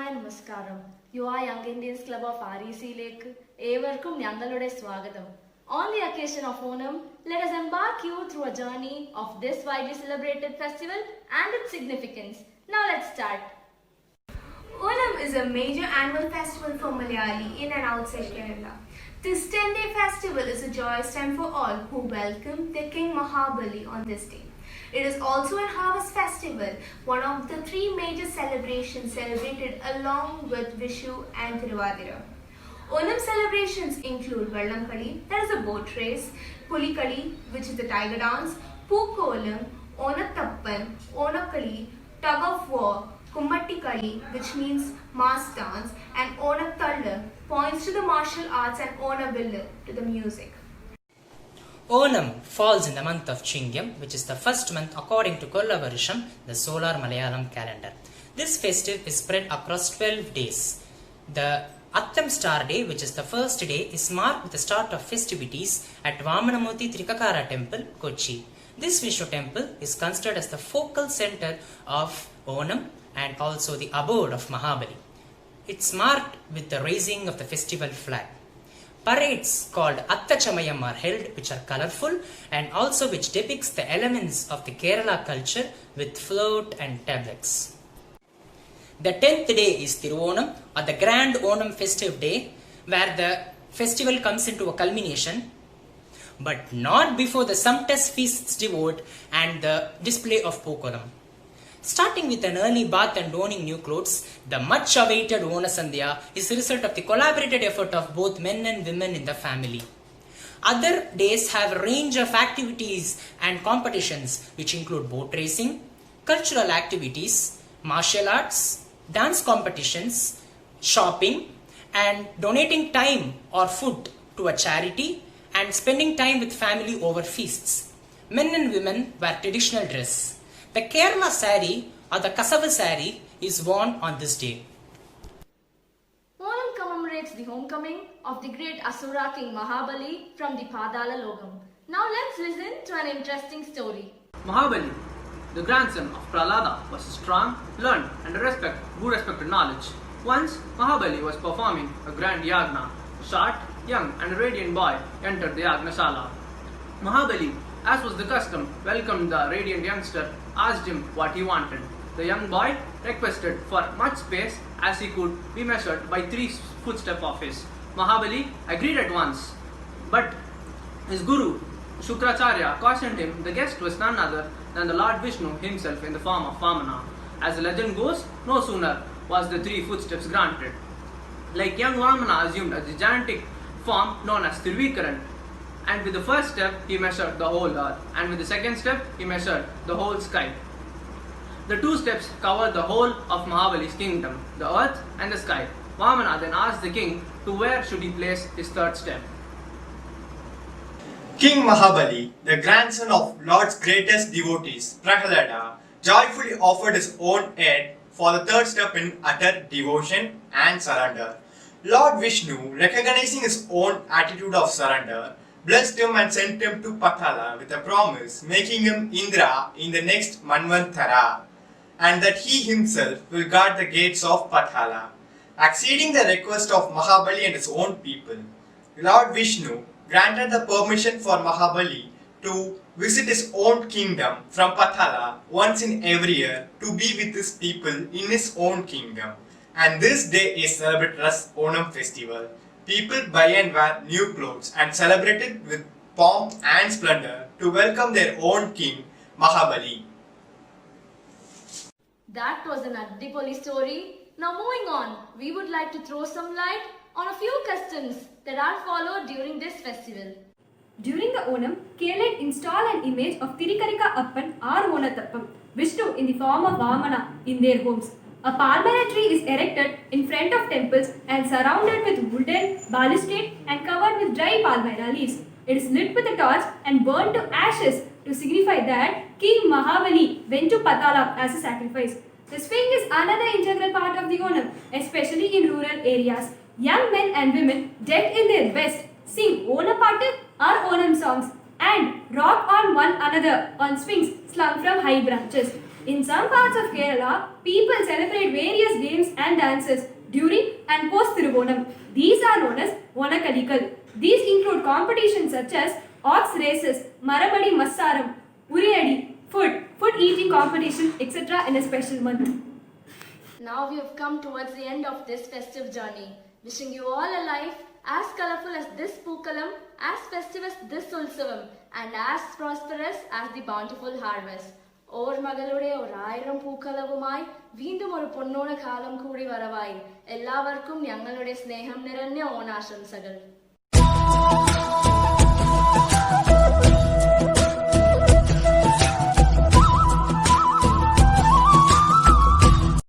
Hi Namaskaram. You are Young Indians Club of REC Lake. ഏവർക്കും ഞങ്ങളുടെ സ്വാഗതം. On the occasion of Onam, let us embark you through a journey of this widely celebrated festival and its significance. Now let's start. Onam is a major annual festival for Malayali in and outside Kerala. This 10-day festival is a joyous time for all who welcome their King Mahabali on this day. It is also a harvest festival, one of the three major celebrations celebrated along with Vishu and Thiruvadira. Onam celebrations include Vellam Kali, that is a boat race, Puli Kali, which is the tiger dance, Pookolam, Onathappan, Onakali, tug of war, Kummatti Kali, which means mass dance, and Onathallu points to the martial arts, and Onavillu to the music. Onam falls in the month of Chingam, which is the first month according to Kollavarisham, the solar Malayalam calendar. This festive is spread across 12 days. The Attam Star Day, which is the first day, is marked with the start of festivities at Vamanamurthy Trikakara Temple, Kochi. This Vishnu temple is considered as the focal center of Onam and also the abode of Mahabali. It's marked with the raising of the festival flag. Parades called Attachamayam are held, which are colorful and also which depicts the elements of the Kerala culture with float and tablets. The 10th day is Thiruvonam, or the grand Onam festive day, where the festival comes into a culmination, but not before the sumptuous feasts devote and the display of Pookolam. Starting with an early bath and donning new clothes, the much awaited Ona Sandhya is the result of the collaborated effort of both men and women in the family. Other days have a range of activities and competitions which include boat racing, cultural activities, martial arts, dance competitions, shopping, and donating time or food to a charity and spending time with family over feasts. Men and women wear traditional dress. The Kerala saree or the Kasava saree is worn on this day. Onam commemorates the homecoming of the great Asura King Mahabali from the Padala Lokam. Now let's listen to an interesting story. Mahabali, the grandson of Prahlada, was strong, learned, and good respected knowledge. Once, Mahabali was performing a grand yagna. A short, young, and radiant boy entered the Yagnasala. Mahabali, as was the custom, welcomed the radiant youngster, asked him what he wanted. The young boy requested for much space as he could be measured by 3 footsteps of his. Mahabali agreed at once, but his guru, Shukracharya, cautioned him the guest was none other than the Lord Vishnu himself in the form of Vamana. As the legend goes, no sooner was the 3 footsteps granted. Like young Vamana assumed a gigantic form known as Tiruvikaran, and with the first step he measured the whole earth, and with the second step he measured the whole sky. The 2 steps covered the whole of Mahabali's kingdom, the earth and the sky. Vamana then asked the king to where should he place his 3rd step. King Mahabali, the grandson of Lord's greatest devotees, Prahlada, joyfully offered his own head for the 3rd step in utter devotion and surrender. Lord Vishnu, recognizing his own attitude of surrender, blessed him and sent him to Patala with a promise, making him Indra in the next Manvantara, and that he himself will guard the gates of Patala. Acceding the request of Mahabali and his own people, Lord Vishnu granted the permission for Mahabali to visit his own kingdom from Patala once in every year to be with his people in his own kingdom. And this day is celebrated as Onam festival. People buy and wear new clothes and celebrate it with pomp and splendor to welcome their own king, Mahabali. That was an Addipoli story. Now moving on, we would like to throw some light on a few customs that are followed during this festival. During the Onam, Kerala install an image of Thirikarika Appan or Onathappam, Vishnu in the form of Vamana, in their homes. A palmyra tree is erected in front of temples and surrounded with wooden balustrade and covered with dry palmyra leaves. It is lit with a torch and burned to ashes to signify that King Mahabali went to Patala as a sacrifice. The swing is another integral part of the Onam, especially in rural areas. Young men and women, decked in their best, sing Onapattu or Onam songs and rock on one another on swings slung from high branches. In some parts of Kerala, people celebrate various games and dances during and post Thiruvonam. These are known as Onakalikal. These include competitions such as ox races, Marabadi Massaram, Uriyadi, food eating competition, etc. in a special month. Now we have come towards the end of this festive journey. Wishing you all a life as colorful as this Pookalam, as festive as this Ulsavam, and as prosperous as the bountiful harvest. ഓർമ്മകളുടെ 1000 പൂക്കളവുമായി വീണ്ടും ഒരു പൊന്നോണ കാലം കൂടി വരവായി എല്ലാവർക്കും ഞങ്ങളുടെ സ്നേഹം നിറഞ്ഞ ഓണാശംസകൾ.